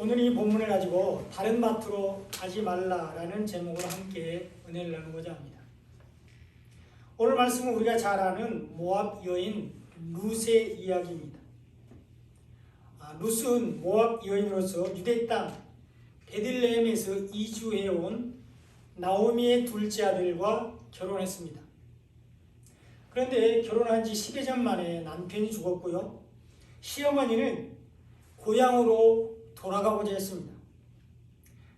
오늘 이 본문을 가지고 다른 밭으로 가지 말라라는 제목으로 함께 은혜를 나누고자 합니다. 오늘 말씀은 우리가 잘 아는 모압 여인 룻의 이야기입니다. 룻은 모압 여인으로서 유대 땅 베들레헴에서 이주해온 나오미의 둘째 아들과 결혼했습니다. 그런데 결혼한 지 10여 년 만에 남편이 죽었고요. 시어머니는 고향으로 돌아가고자 했습니다.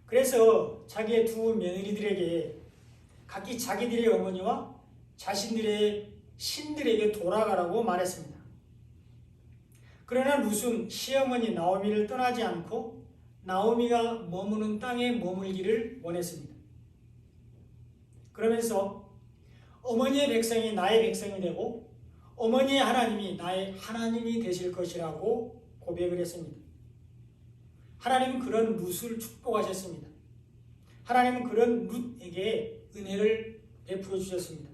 그래서 자기의 두 며느리들에게 각기 자기들의 어머니와 자신들의 신들에게 돌아가라고 말했습니다. 그러나 룻은 시어머니 나오미를 떠나지 않고 나오미가 머무는 땅에 머물기를 원했습니다. 그러면서 어머니의 백성이 나의 백성이 되고 어머니의 하나님이 나의 하나님이 되실 것이라고 고백을 했습니다. 하나님은 그런 룻을 축복하셨습니다. 하나님은 그런 룻에게 은혜를 베풀어 주셨습니다.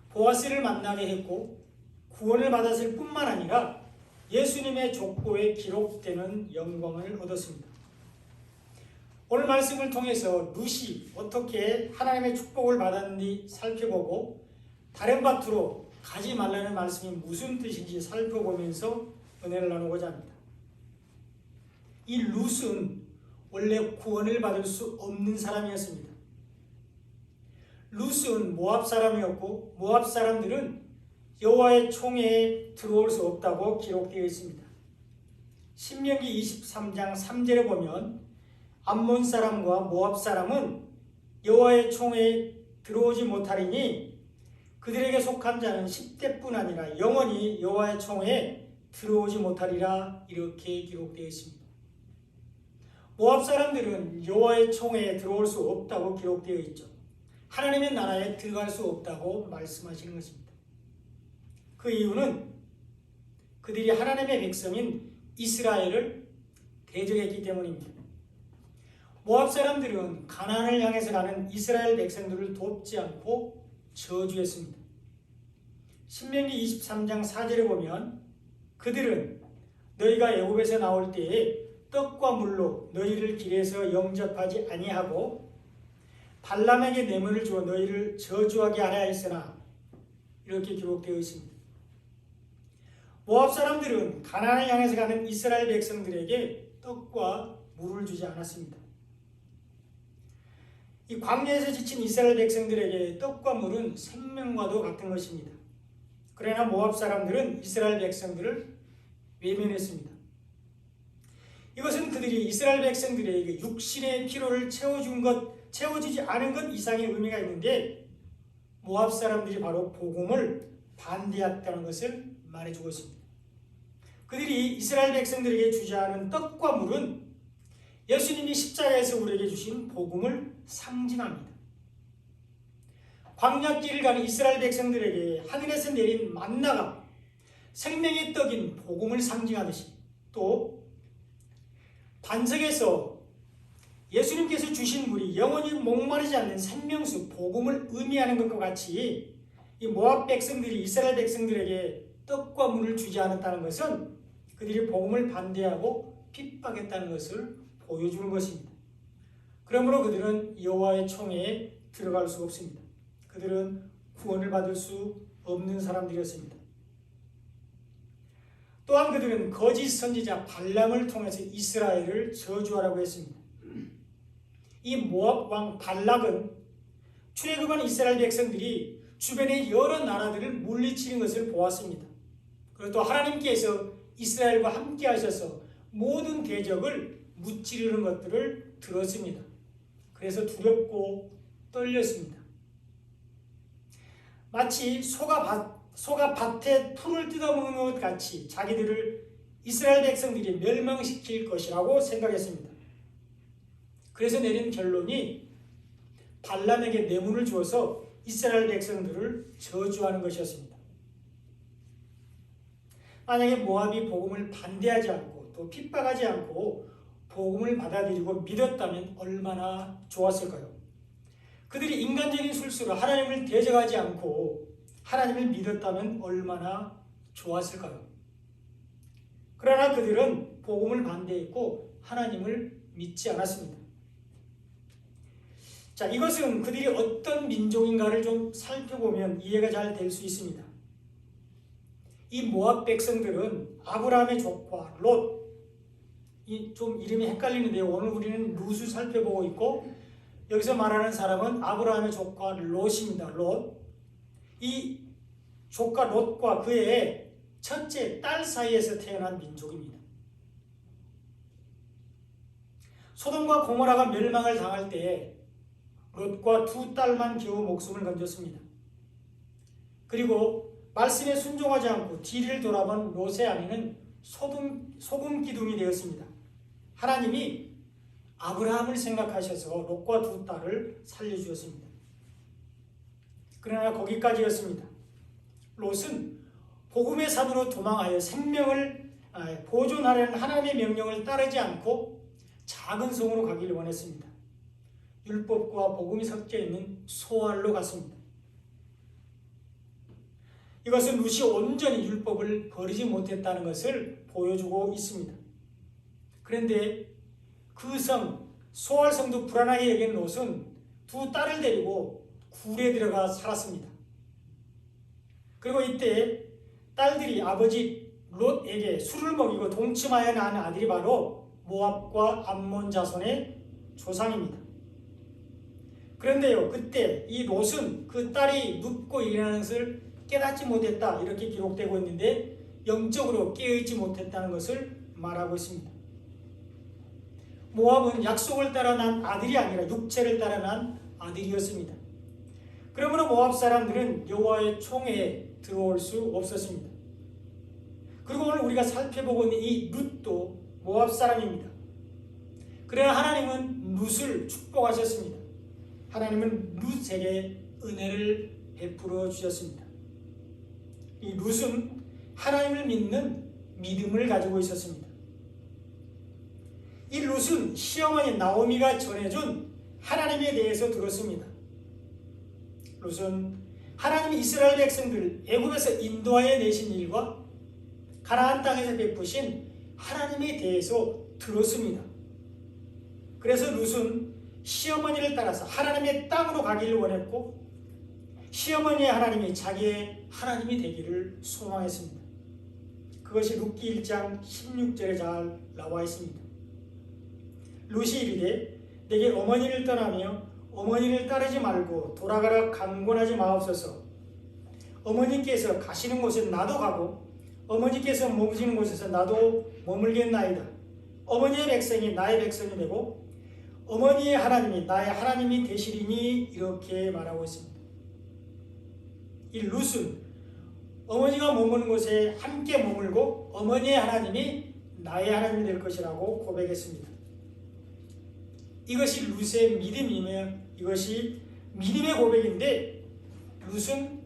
보아스를 만나게 했고 구원을 받았을 뿐만 아니라 예수님의 족보에 기록되는 영광을 얻었습니다. 오늘 말씀을 통해서 룻이 어떻게 하나님의 축복을 받았는지 살펴보고 다른 밭으로 가지 말라는 말씀이 무슨 뜻인지 살펴보면서 은혜를 나누고자 합니다. 이 룻은 원래 구원을 받을 수 없는 사람이었습니다. 룻은 모압 사람이었고 모압 사람들은 여호와의 총회에 들어올 수 없다고 기록되어 있습니다. 신명기 23장 3절에 보면 암몬 사람과 모압 사람은 여호와의 총회에 들어오지 못하리니 그들에게 속한 자는 10대뿐 아니라 영원히 여호와의 총회에 들어오지 못하리라 이렇게 기록되어 있습니다. 모압 사람들은 여호와의 총회에 들어올 수 없다고 기록되어 있죠. 하나님의 나라에 들어갈 수 없다고 말씀하시는 것입니다. 그 이유는 그들이 하나님의 백성인 이스라엘을 대적했기 때문입니다. 모압 사람들은 가나안을 향해서 가는 이스라엘 백성들을 돕지 않고 저주했습니다. 신명기 23장 4절에 보면 그들은 너희가 애굽에서 나올 때에 떡과 물로 너희를 길에서 영접하지 아니하고 발람에게 뇌물을 주어 너희를 저주하게 하려 했으나 이렇게 기록되어 있습니다. 모압 사람들은 가나안을 향해서 가는 이스라엘 백성들에게 떡과 물을 주지 않았습니다. 이 광야에서 지친 이스라엘 백성들에게 떡과 물은 생명과도 같은 것입니다. 그러나 모압 사람들은 이스라엘 백성들을 외면했습니다. 이것은 그들이 이스라엘 백성들에게 육신의 필요를 채워주지 않은 것 이상의 의미가 있는데 모압 사람들이 바로 복음을 반대했다는 것을 말해주고 있습니다. 그들이 이스라엘 백성들에게 주지 않은 떡과 물은 예수님이 십자가에서 우리에게 주신 복음을 상징합니다. 광야길을 가는 이스라엘 백성들에게 하늘에서 내린 만나가 생명의 떡인 복음을 상징하듯이 또 반석에서 예수님께서 주신 물이 영원히 목마르지 않는 생명수 복음을 의미하는 것과 같이 이 모압 백성들이 이스라엘 백성들에게 떡과 물을 주지 않았다는 것은 그들이 복음을 반대하고 핍박했다는 것을 보여주는 것입니다. 그러므로 그들은 여호와의 총회에 들어갈 수가 없습니다. 그들은 구원을 받을 수 없는 사람들이었습니다. 또한 그들은 거짓 선지자 발람을 통해서 이스라엘을 저주하라고 했습니다. 이 모압 왕 발락은 출애굽한 이스라엘 백성들이 주변의 여러 나라들을 물리치는 것을 보았습니다. 그리고 또 하나님께서 이스라엘과 함께 하셔서 모든 대적을 무찌르는 것들을 들었습니다. 그래서 두렵고 떨렸습니다. 마치 소가 밭에 풀을 뜯어먹는 것 같이 자기들을 이스라엘 백성들이 멸망시킬 것이라고 생각했습니다. 그래서 내린 결론이 발람에게 뇌물을 주어서 이스라엘 백성들을 저주하는 것이었습니다. 만약에 모압이 복음을 반대하지 않고 또 핍박하지 않고 복음을 받아들이고 믿었다면 얼마나 좋았을까요? 그들이 인간적인 술수로 하나님을 대적하지 않고 하나님을 믿었다면 얼마나 좋았을까요? 그러나 그들은 복음을 반대했고 하나님을 믿지 않았습니다. 자, 이것은 그들이 어떤 민족인가를 좀 살펴보면 이해가 잘 될 수 있습니다. 이 모압 백성들은 아브라함의 조카 롯, 좀 이름이 헷갈리는데요. 오늘 우리는 룻을 살펴보고 있고 여기서 말하는 사람은 아브라함의 조카 롯입니다. 롯. 이 조카 롯과 그의 첫째 딸 사이에서 태어난 민족입니다. 소돔과 고모라가 멸망을 당할 때 롯과 두 딸만 겨우 목숨을 건졌습니다. 그리고 말씀에 순종하지 않고 뒤를 돌아본 롯의 아내는 소금 기둥이 되었습니다. 하나님이 아브라함을 생각하셔서 롯과 두 딸을 살려주었습니다. 그러나 거기까지였습니다. 롯은 복음의 산으로 도망하여 생명을 보존하려는 하나님의 명령을 따르지 않고 작은 성으로 가기를 원했습니다. 율법과 복음이 섞여 있는 소알로 갔습니다. 이것은 룻이 온전히 율법을 버리지 못했다는 것을 보여주고 있습니다. 그런데 그 성, 소알성도 불안하게 여긴 롯은 두 딸을 데리고 굴에 들어가 살았습니다. 그리고 이때 딸들이 아버지 롯에게 술을 먹이고 동침하여 낳은 아들이 바로 모압과 암몬 자손의 조상입니다. 그런데요, 그때 이 롯은 그 딸이 눕고 일어나는 것을 깨닫지 못했다 이렇게 기록되고 있는데 영적으로 깨어있지 못했다는 것을 말하고 있습니다. 모압은 약속을 따라 난 아들이 아니라 육체를 따라 난 아들이었습니다. 그러므로 모압 사람들은 여호와의 총회에 들어올 수 없었습니다. 그리고 오늘 우리가 살펴보고 있는 이 룻도 모압 사람입니다. 그러나 하나님은 룻을 축복하셨습니다. 하나님은 룻에게 은혜를 베풀어 주셨습니다. 이 룻은 하나님을 믿는 믿음을 가지고 있었습니다. 이 룻은 시어머니 나오미가 전해준 하나님에 대해서 들었습니다. 룻은 하나님이 이스라엘 백성들을 애굽에서 인도하여 내신 일과 가나안 땅에서 베푸신 하나님에 대해서 들었습니다. 그래서 룻은 시어머니를 따라서 하나님의 땅으로 가기를 원했고 시어머니의 하나님이 자기의 하나님이 되기를 소망했습니다. 그것이 룻기 1장 16절에 잘 나와 있습니다. 룻이 이르되 내게 어머니를 떠나며 어머니를 따르지 말고 돌아가라 강권하지 마옵소서. 어머니께서 가시는 곳에 나도 가고 어머니께서 머무시는 곳에서 나도 머물겠나이다. 어머니의 백성이 나의 백성이 되고 어머니의 하나님이 나의 하나님이 되시리니 이렇게 말하고 있습니다. 이 룻은 어머니가 머무는 곳에 함께 머물고 어머니의 하나님이 나의 하나님이 될 것이라고 고백했습니다. 이것이 룻의 믿음이며 이것이 믿음의 고백인데 룻은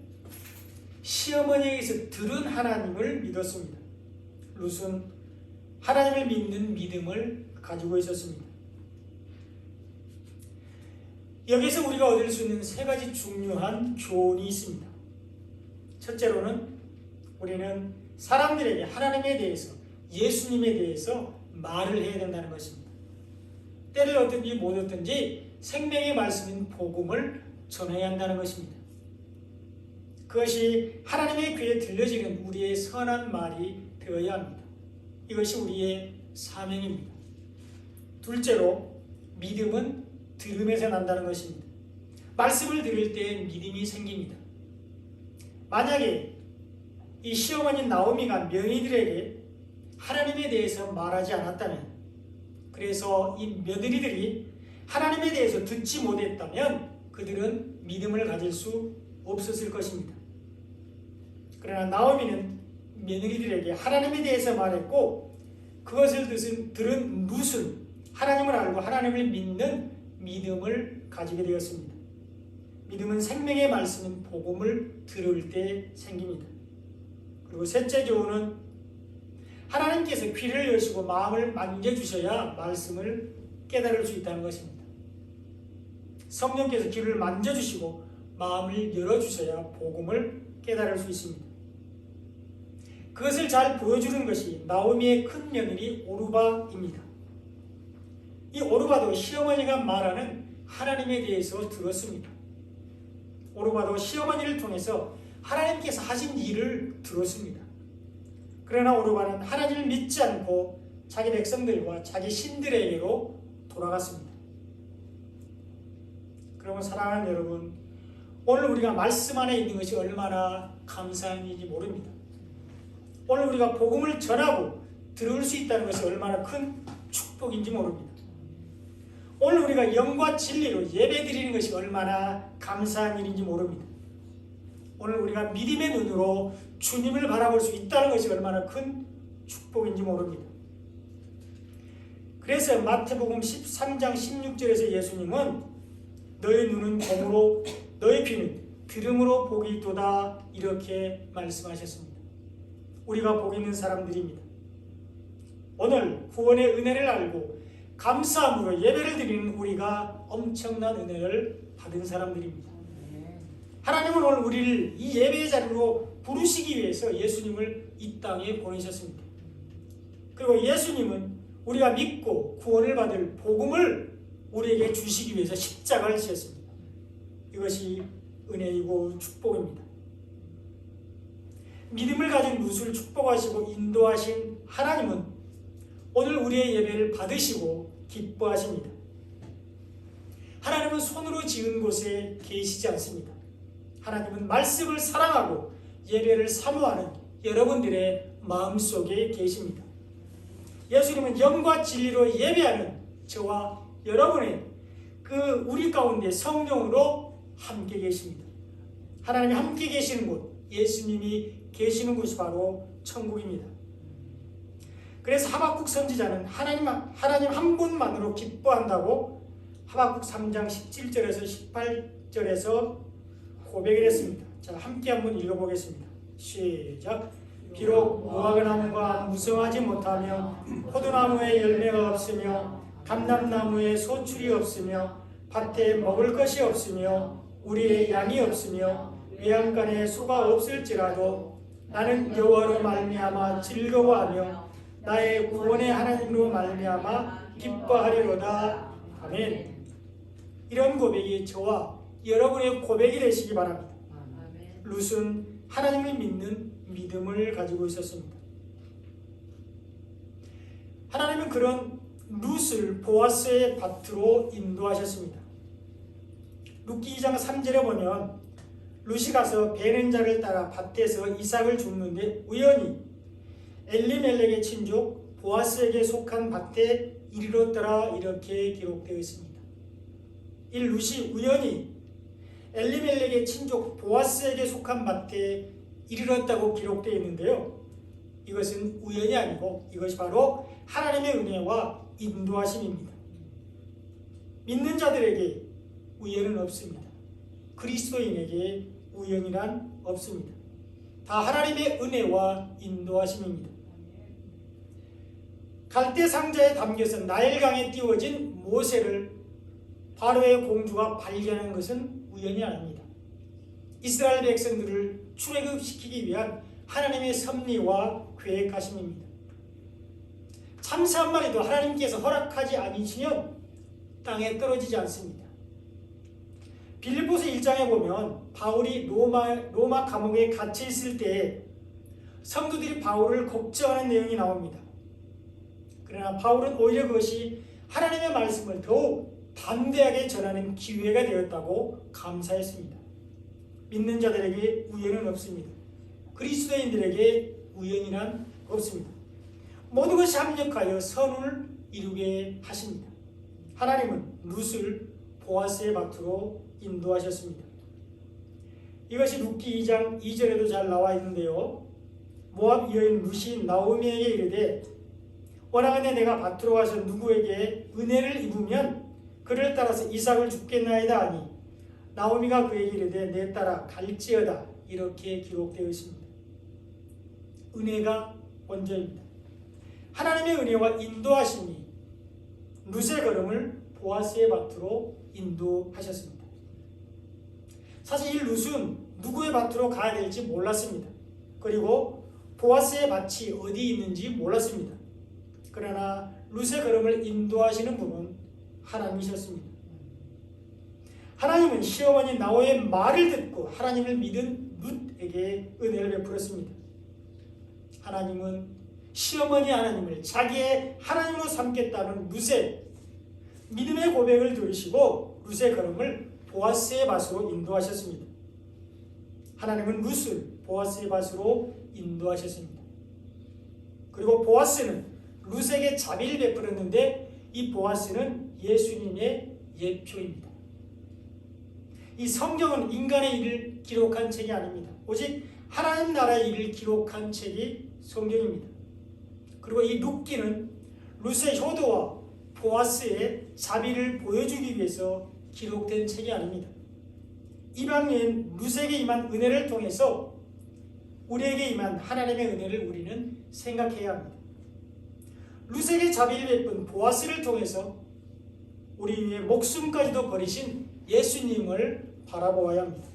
시어머니에게서 들은 하나님을 믿었습니다. 룻은 하나님을 믿는 믿음을 가지고 있었습니다. 여기서 우리가 얻을 수 있는 세 가지 중요한 교훈이 있습니다. 첫째로는 우리는 사람들에게 하나님에 대해서 예수님에 대해서 말을 해야 된다는 것입니다. 때를 얻든지 못 얻든지 생명의 말씀인 복음을 전해야 한다는 것입니다. 그것이 하나님의 귀에 들려지는 우리의 선한 말이 되어야 합니다. 이것이 우리의 사명입니다. 둘째로 믿음은 들음에서 난다는 것입니다. 말씀을 들을 때 믿음이 생깁니다. 만약에 이 시어머니 나오미가 며느리들에게 하나님에 대해서 말하지 않았다면, 그래서 이 며느리들이 하나님에 대해서 듣지 못했다면 그들은 믿음을 가질 수 없었을 것입니다. 그러나 나오미는 며느리들에게 하나님에 대해서 말했고 그것을 들은 룻은 하나님을 알고 하나님을 믿는 믿음을 가지게 되었습니다. 믿음은 생명의 말씀인 복음을 들을 때 생깁니다. 그리고 셋째 교훈은 하나님께서 귀를 여시고 마음을 만져주셔야 말씀을 깨달을 수 있다는 것입니다. 성령께서 귀를 만져주시고 마음을 열어주셔야 복음을 깨달을 수 있습니다. 그것을 잘 보여주는 것이 나오미의 큰 며느리 오르바입니다. 이 오르바도 시어머니가 말하는 하나님에 대해서 들었습니다. 오르바도 시어머니를 통해서 하나님께서 하신 일을 들었습니다. 그러나 오르바는 하나님을 믿지 않고 자기 백성들과 자기 신들에게로 돌아갔습니다. 그러면 사랑하는 여러분, 오늘 우리가 말씀 안에 있는 것이 얼마나 감사한 일인지 모릅니다. 오늘 우리가 복음을 전하고 들을 수 있다는 것이 얼마나 큰 축복인지 모릅니다. 오늘 우리가 영과 진리로 예배드리는 것이 얼마나 감사한 일인지 모릅니다. 오늘 우리가 믿음의 눈으로 주님을 바라볼 수 있다는 것이 얼마나 큰 축복인지 모릅니다. 그래서 마태복음 13장 16절에서 예수님은 너의 눈은 검으로 너의 귀는 들음으로 복이 있도다 이렇게 말씀하셨습니다. 우리가 복 있는 사람들입니다. 오늘 구원의 은혜를 알고 감사함으로 예배를 드리는 우리가 엄청난 은혜를 받은 사람들입니다. 하나님은 오늘 우리를 이 예배의 자리로 부르시기 위해서 예수님을 이 땅에 보내셨습니다. 그리고 예수님은 우리가 믿고 구원을 받을 복음을 우리에게 주시기 위해서 십자가를 지셨습니다. 이것이 은혜이고 축복입니다. 믿음을 가진 룻을 축복하시고 인도하신 하나님은 오늘 우리의 예배를 받으시고 기뻐하십니다. 하나님은 손으로 지은 곳에 계시지 않습니다. 하나님은 말씀을 사랑하고 예배를 사모하는 여러분들의 마음속에 계십니다. 예수님은 영과 진리로 예배하는 저와 여러분의 그 우리 가운데 성령으로 함께 계십니다. 하나님이 함께 계시는 곳, 예수님이 계시는 곳이 바로 천국입니다. 그래서 하박국 선지자는 하나님 한 분만으로 기뻐한다고 하박국 3장 17절에서 18절에서 고백을 했습니다. 자, 함께 한번 읽어보겠습니다. 시작. 비록 무화과나무가 무성하지 못하며 포도나무에 열매가 없으며 감람나무에 소출이 없으며 밭에 먹을 것이 없으며 우리의 양이 없으며 외양간에 소가 없을지라도 나는 여호와로 말미암아 즐거워하며 나의 구원의 하나님으로 말미암아 기뻐하리로다. 아멘. 이런 고백이 저와 여러분의 고백이 되시기 바랍니다. 룻은 하나님을 믿는 믿음을 가지고 있었습니다. 하나님은 그런 룻을 보아스의 밭으로 인도하셨습니다. 룻기 2장 3절에 보면 룻이 가서 베는 자를 따라 밭에서 이삭을 줍는데 우연히 엘리멜렉의 친족 보아스에게 속한 밭에 이르렀더라 이렇게 기록되어 있습니다. 이 룻이 우연히 엘리멜렉의 친족 보아스에게 속한 밭에 이르렀다고 기록되어 있는데요. 이것은 우연이 아니고 이것이 바로 하나님의 은혜와 인도하심입니다. 믿는 자들에게 우연은 없습니다. 그리스도인에게 우연이란 없습니다. 다 하나님의 은혜와 인도하심입니다. 갈대 상자에 담겨서 나일강에 띄워진 모세를 바로의 공주가 발견한 것은 우연이 아닙니다. 이스라엘 백성들을 출애굽시키기 위한 하나님의 섭리와 계획하심입니다. 참새 한 마리도 하나님께서 허락하지 않으시면 땅에 떨어지지 않습니다. 빌립보서 1장에 보면 바울이 로마 감옥에 갇혀 있을 때 성도들이 바울을 걱정하는 내용이 나옵니다. 그러나 바울은 오히려 그것이 하나님의 말씀을 더욱 담대하게 전하는 기회가 되었다고 감사했습니다. 믿는 자들에게 우연은 없습니다. 그리스도인들에게 우연이란 없습니다. 모든 것이 합력하여 선을 이루게 하십니다. 하나님은 룻을 보아스의 밭으로 인도하셨습니다. 이것이 룻기 2장 2절에도 잘 나와 있는데요. 모압 여인 룻이 나오미에게 이르되 원하건대 내가 밭으로 가서 누구에게 은혜를 입으면 그를 따라서 이삭을 줍겠나이다 하니 나오미가 그에게 이르되 내 따라 갈지어다 이렇게 기록되어 있습니다. 은혜가 원조입니다. 하나님의 은혜와 인도하심이 룻의 걸음을 보아스의 밭으로 인도하셨습니다. 사실 이 룻은 누구의 밭으로 가야 될지 몰랐습니다. 그리고 보아스의 밭이 어디 있는지 몰랐습니다. 그러나 룻의 걸음을 인도하시는 분은 하나님이셨습니다. 하나님은 시어머니 나오의 말을 듣고 하나님을 믿은 룻에게 은혜를 베풀었습니다. 하나님은 시어머니 하나님을 자기의 하나님으로 삼겠다는 룻의 믿음의 고백을 들으시고 룻의 걸음을 보아스의 밭으로 인도하셨습니다. 하나님은 룻을 보아스의 밭으로 인도하셨습니다. 그리고 보아스는 룻에게 자비를 베풀었는데 이 보아스는 예수님의 예표입니다. 이 성경은 인간의 일을 기록한 책이 아닙니다. 오직 하나님 나라의 일을 기록한 책이 성경입니다. 그리고 이 룻기는 룻의 효도와 보아스의 자비를 보여주기 위해서 기록된 책이 아닙니다. 이방 여인 룻에게 임한 은혜를 통해서 우리에게 임한 하나님의 은혜를 우리는 생각해야 합니다. 룻에게 자비를 베푼 보아스를 통해서 우리 위해 목숨까지도 버리신 예수님을 바라보아야 합니다.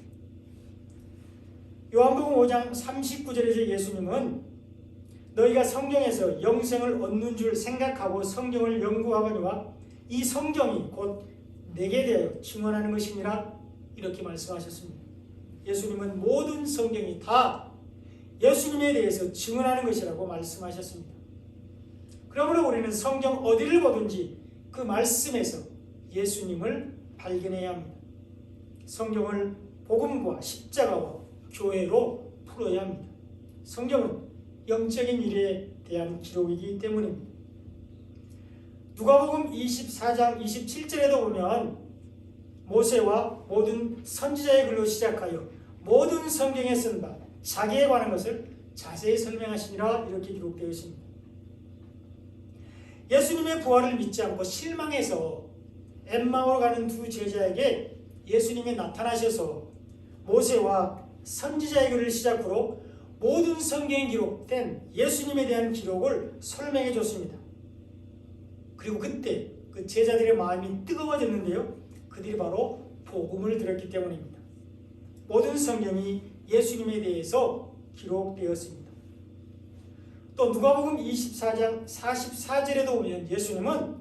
요한복음 5장 39절에서 예수님은 너희가 성경에서 영생을 얻는 줄 생각하고 성경을 연구하거니와 이 성경이 곧 내게 대하여 증언하는 것이니라 이렇게 말씀하셨습니다. 예수님은 모든 성경이 다 예수님에 대해서 증언하는 것이라고 말씀하셨습니다. 그러므로 우리는 성경 어디를 보든지 그 말씀에서 예수님을 발견해야 합니다. 성경을 복음과 십자가와 교회로 풀어야 합니다. 성경은 영적인 일에 대한 기록이기 때문입니다. 누가복음 24장 27절에도 보면 모세와 모든 선지자의 글로 시작하여 모든 성경에 쓴 바 자기에 관한 것을 자세히 설명하시니라 이렇게 기록되어 있습니다. 예수님의 부활을 믿지 않고 실망해서 엠마오로 가는 두 제자에게 예수님이 나타나셔서 모세와 선지자의 글을 시작으로 모든 성경에 기록된 예수님에 대한 기록을 설명해 줬습니다. 그리고 그때 그 제자들의 마음이 뜨거워졌는데요. 그들이 바로 복음을 들었기 때문입니다. 모든 성경이 예수님에 대해서 기록되었습니다. 또 누가복음 24장 44절에도 보면 예수님은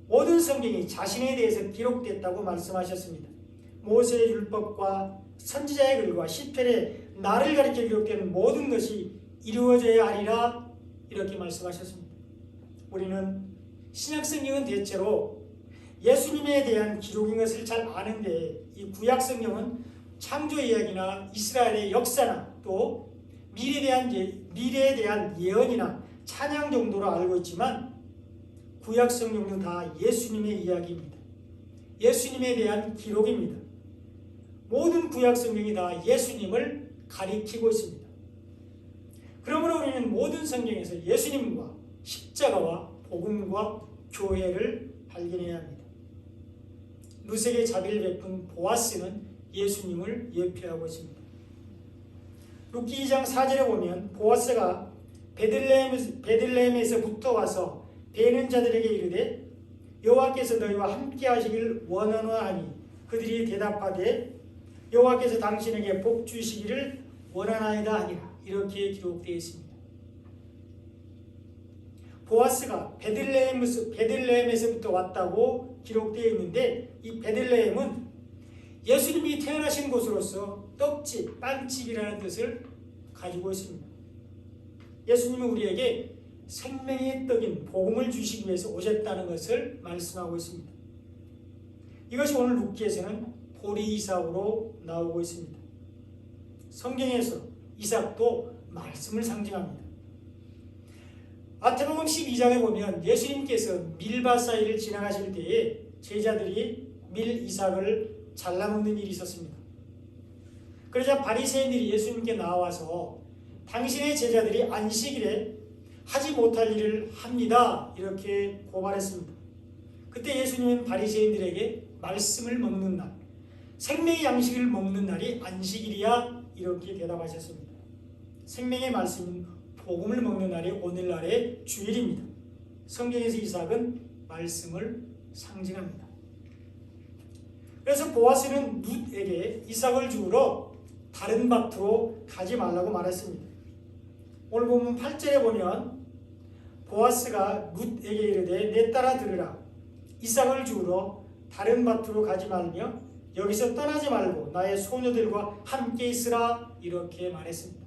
모든 성경이 자신에 대해서 기록됐다고 말씀하셨습니다. 모세의 율법과 선지자의 글과 시편의 나를 가리켜 기록된 모든 것이 이루어져야 하리라 이렇게 말씀하셨습니다. 우리는 신약성경은 대체로 예수님에 대한 기록인 것을 잘 아는데 이 구약성경은 창조 이야기나 이스라엘의 역사나 또 미래에 대한 예언이나 찬양 정도로 알고 있지만 구약성경은 다 예수님의 이야기입니다. 예수님에 대한 기록입니다. 모든 구약성경이 다 예수님을 가리키고 있습니다. 그러므로 우리는 모든 성경에서 예수님과 십자가와 복음과 교회를 발견해야 합니다. 룻에게 자비를 베푼 보아스는 예수님을 예표하고 있습니다. 룻기 2장 4절에 보면 보아스가 베들레헴에서부터 와서 베는 자들에게 이르되 여호와께서 너희와 함께 하시기를 원하노하니 그들이 대답하되 여호와께서 당신에게 복 주시기를 원하나이다 하니라 이렇게 기록되어 있습니다. 보아스가 베들레헴에서부터 왔다고 기록되어 있는데 이 베들레헴은 예수님이 태어나신 곳으로서 떡집, 빵집이라는 뜻을 가지고 있습니다. 예수님은 우리에게 생명의 떡인 복음을 주시기 위해서 오셨다는 것을 말씀하고 있습니다. 이것이 오늘 룻기에서는 보리 이삭으로 나오고 있습니다. 성경에서 이삭도 말씀을 상징합니다. 마태복음 12장에 보면 예수님께서 밀밭 사이를 지나가실 때에 제자들이 밀 이삭을 잘라먹는 일이 있었습니다. 그러자 바리새인들이 예수님께 나와서 당신의 제자들이 안식일에 하지 못할 일을 합니다 이렇게 고발했습니다. 그때 예수님은 바리새인들에게 말씀을 먹는 날, 생명의 양식을 먹는 날이 안식일이야 이렇게 대답하셨습니다. 생명의 말씀은 복음을 먹는 날이 오늘날의 주일입니다. 성경에서 이삭은 말씀을 상징합니다. 그래서 보아스는 룻에게 이삭을 주우러 다른 밭으로 가지 말라고 말했습니다. 오늘 보면 8절에 보면 보아스가 룻에게 이르되 내 딸아 들으라. 이삭을 주우러 다른 밭으로 가지 말며 여기서 떠나지 말고 나의 소녀들과 함께 있으라 이렇게 말했습니다.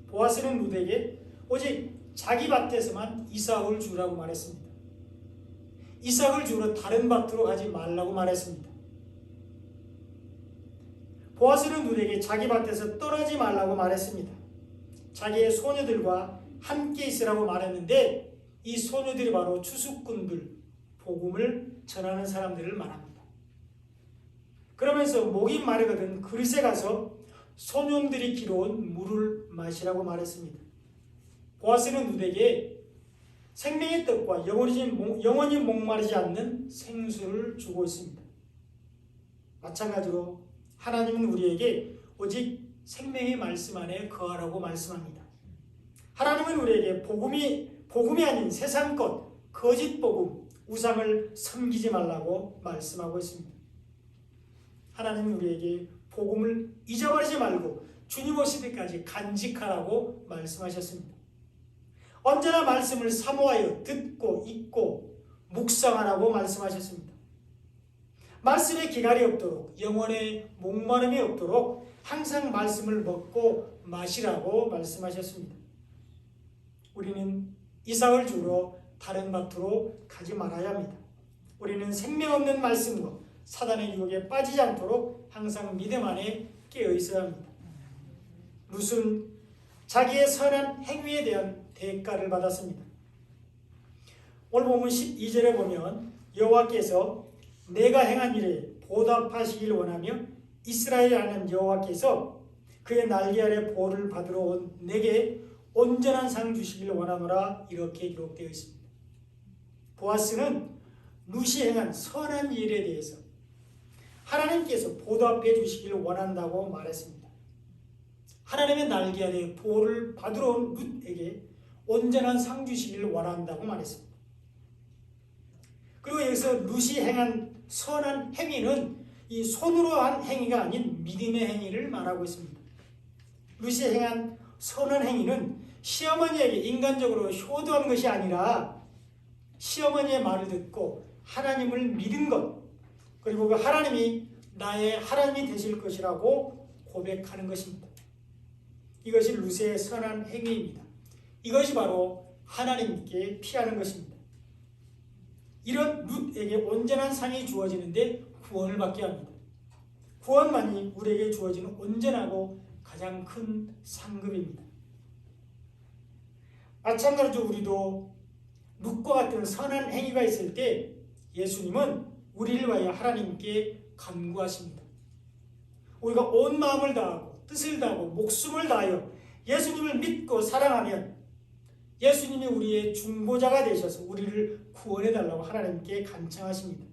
보아스는 룻에게 오직 자기 밭에서만 이삭을 주라고 말했습니다. 이삭을 주우러 다른 밭으로 가지 말라고 말했습니다. 보아스는 룻에게 자기 밭에서 떠나지 말라고 말했습니다. 자기의 소녀들과 함께 있으라고 말했는데 이 소녀들이 바로 추수꾼들, 복음을 전하는 사람들을 말합니다. 그러면서 목이 마르거든 그릇에 가서 소년들이 길어온 물을 마시라고 말했습니다. 보아스는 룻에게 생명의 떡과 영원히 목마르지 않는 생수를 주고 있습니다. 마찬가지로 하나님은 우리에게 오직 생명의 말씀 안에 거하라고 말씀합니다. 하나님은 우리에게 복음이 아닌 세상 것, 거짓 복음, 우상을 섬기지 말라고 말씀하고 있습니다. 하나님은 우리에게 복음을 잊어버리지 말고 주님 오실 때까지 간직하라고 말씀하셨습니다. 언제나 말씀을 사모하여 듣고 읽고 묵상하라고 말씀하셨습니다. 말씀에 기갈이 없도록 영혼의 목마름이 없도록 항상 말씀을 먹고 마시라고 말씀하셨습니다. 우리는 이삭을 주우러 다른 밭으로 가지 말아야 합니다. 우리는 생명 없는 말씀과 사단의 유혹에 빠지지 않도록 항상 믿음 안에 깨어 있어야 합니다. 룻은 자기의 선한 행위에 대한 대가를 받았습니다. 오늘 본문 12절에 보면 여호와께서 내가 행한 일에 보답하시길 원하며 이스라엘이 하는 여호와께서 그의 날개 아래 보를 받으러 온 내게 온전한 상 주시길 원하노라 이렇게 기록되어 있습니다. 보아스는 룻이 행한 선한 일에 대해서 하나님께서 보답해 주시길 원한다고 말했습니다. 하나님의 날개 아래 보를 받으러 온 룻에게 온전한 상 주시길 원한다고 말했습니다. 그리고 여기서 룻이 행한 선한 행위는 이 손으로 한 행위가 아닌 믿음의 행위를 말하고 있습니다. 룻이 행한 선한 행위는 시어머니에게 인간적으로 효도한 것이 아니라 시어머니의 말을 듣고 하나님을 믿은 것, 그리고 그 하나님이 나의 하나님이 되실 것이라고 고백하는 것입니다. 이것이 룻의 선한 행위입니다. 이것이 바로 하나님께 피하는 것입니다. 이런 룻에게 온전한 상이 주어지는데 구원을 받게 합니다. 구원만이 우리에게 주어지는 온전하고 가장 큰 상급입니다. 마찬가지로 우리도 룻과 같은 선한 행위가 있을 때 예수님은 우리를 위하여 하나님께 간구하십니다. 우리가 온 마음을 다하고 뜻을 다하고 목숨을 다하여 예수님을 믿고 사랑하면 예수님이 우리의 중보자가 되셔서 우리를 구원해달라고 하나님께 간청하십니다.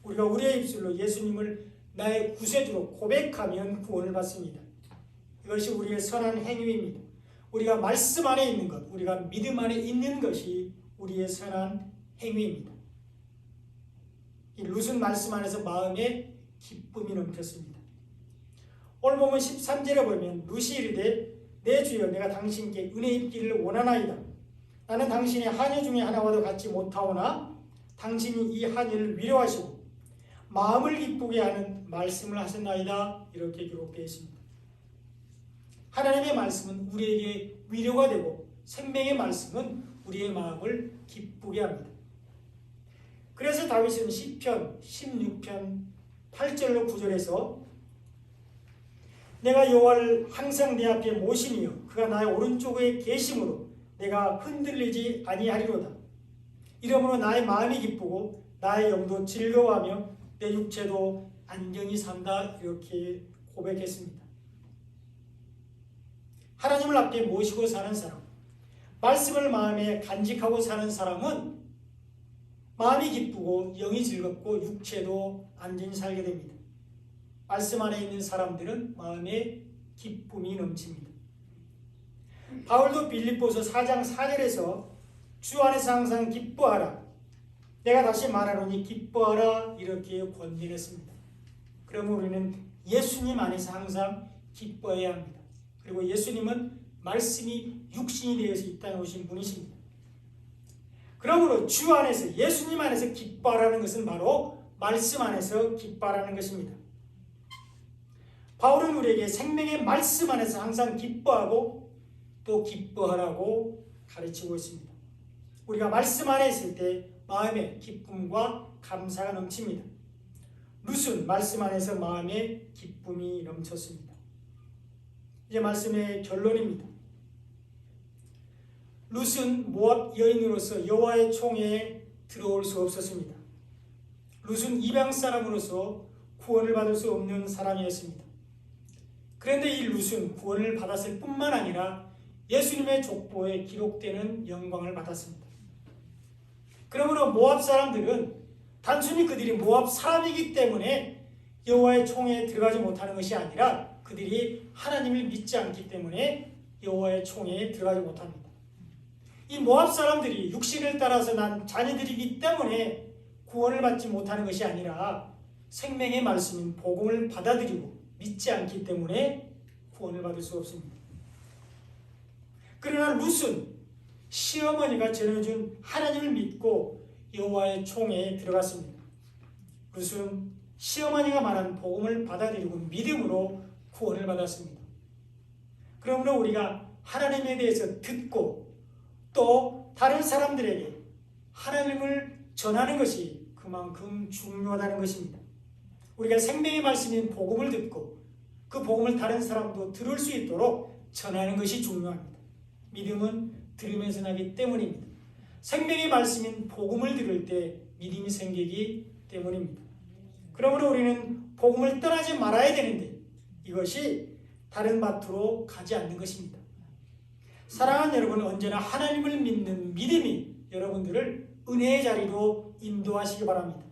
우리가 우리의 입술로 예수님을 나의 구세주로 고백하면 구원을 받습니다. 이것이 우리의 선한 행위입니다. 우리가 말씀 안에 있는 것, 우리가 믿음 안에 있는 것이 우리의 선한 행위입니다. 이 룻은 말씀 안에서 마음에 기쁨이 넘쳤습니다. 오늘 보면 13절에 보면 룻이 이르되 내 주여 내가 당신께 은혜 입기를 원하나이다. 나는 당신의 하녀 중에 하나와도 같지 못하오나 당신이 이 하녀를 위로하시고 마음을 기쁘게 하는 말씀을 하셨나이다. 이렇게 기록되어 있습니다. 하나님의 말씀은 우리에게 위로가 되고 생명의 말씀은 우리의 마음을 기쁘게 합니다. 그래서 다윗은 시편 16편 8절로 9절에서 내가 여호와를 항상 내 앞에 모시며 그가 나의 오른쪽에 계심으로 내가 흔들리지 아니하리로다. 이러므로 나의 마음이 기쁘고 나의 영도 즐거워하며 내 육체도 안정히 산다. 이렇게 고백했습니다. 하나님을 앞에 모시고 사는 사람, 말씀을 마음에 간직하고 사는 사람은 마음이 기쁘고 영이 즐겁고 육체도 안전히 살게 됩니다. 말씀 안에 있는 사람들은 마음에 기쁨이 넘칩니다. 바울도 빌립보서 4장 4절에서 주 안에서 항상 기뻐하라. 내가 다시 말하노니 기뻐하라. 이렇게 권면했습니다. 그러면 우리는 예수님 안에서 항상 기뻐해야 합니다. 그리고 예수님은 말씀이 육신이 되어서 이 땅에 오신 분이십니다. 그러므로 주 안에서, 예수님 안에서 기뻐하라는 것은 바로 말씀 안에서 기뻐하라는 것입니다. 바울은 우리에게 생명의 말씀 안에서 항상 기뻐하고 또 기뻐하라고 가르치고 있습니다. 우리가 말씀 안에 있을 때 마음에 기쁨과 감사가 넘칩니다. 룻은 말씀 안에서 마음에 기쁨이 넘쳤습니다. 이제 말씀의 결론입니다. 룻은 모압 여인으로서 여호와의 총회에 들어올 수 없었습니다. 룻은 이방 사람으로서 구원을 받을 수 없는 사람이었습니다. 그런데 이 룻은 구원을 받았을 뿐만 아니라 예수님의 족보에 기록되는 영광을 받았습니다. 그러므로 모압 사람들은 단순히 그들이 모압 사람이기 때문에 여호와의 총회에 들어가지 못하는 것이 아니라 그들이 하나님을 믿지 않기 때문에 여호와의 총회에 들어가지 못합니다. 이 모압 사람들이 육신을 따라서 난 자녀들이기 때문에 구원을 받지 못하는 것이 아니라 생명의 말씀인 복음을 받아들이고 믿지 않기 때문에 구원을 받을 수 없습니다. 그러나 룻은 시어머니가 전해준 하나님을 믿고 여호와의 총회에 들어갔습니다. 룻은 시어머니가 말한 복음을 받아들이고 믿음으로 구원을 받았습니다. 그러므로 우리가 하나님에 대해서 듣고 또 다른 사람들에게 하나님을 전하는 것이 그만큼 중요하다는 것입니다. 우리가 생명의 말씀인 복음을 듣고 그 복음을 다른 사람도 들을 수 있도록 전하는 것이 중요합니다. 믿음은 들으면서 나기 때문입니다. 생명의 말씀인 복음을 들을 때 믿음이 생기기 때문입니다. 그러므로 우리는 복음을 떠나지 말아야 되는데 이것이 다른 밭으로 가지 않는 것입니다. 사랑하는 여러분, 언제나 하나님을 믿는 믿음이 여러분들을 은혜의 자리로 인도하시기 바랍니다.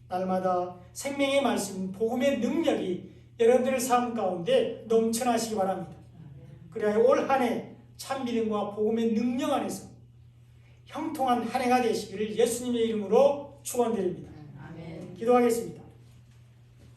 날마다 생명의 말씀, 복음의 능력이 여러분들의 삶 가운데 넘쳐나시기 바랍니다. 그래야 올 한 해 참 믿음과 복음의 능력 안에서 형통한 한 해가 되시기를 예수님의 이름으로 축원드립니다. 기도하겠습니다.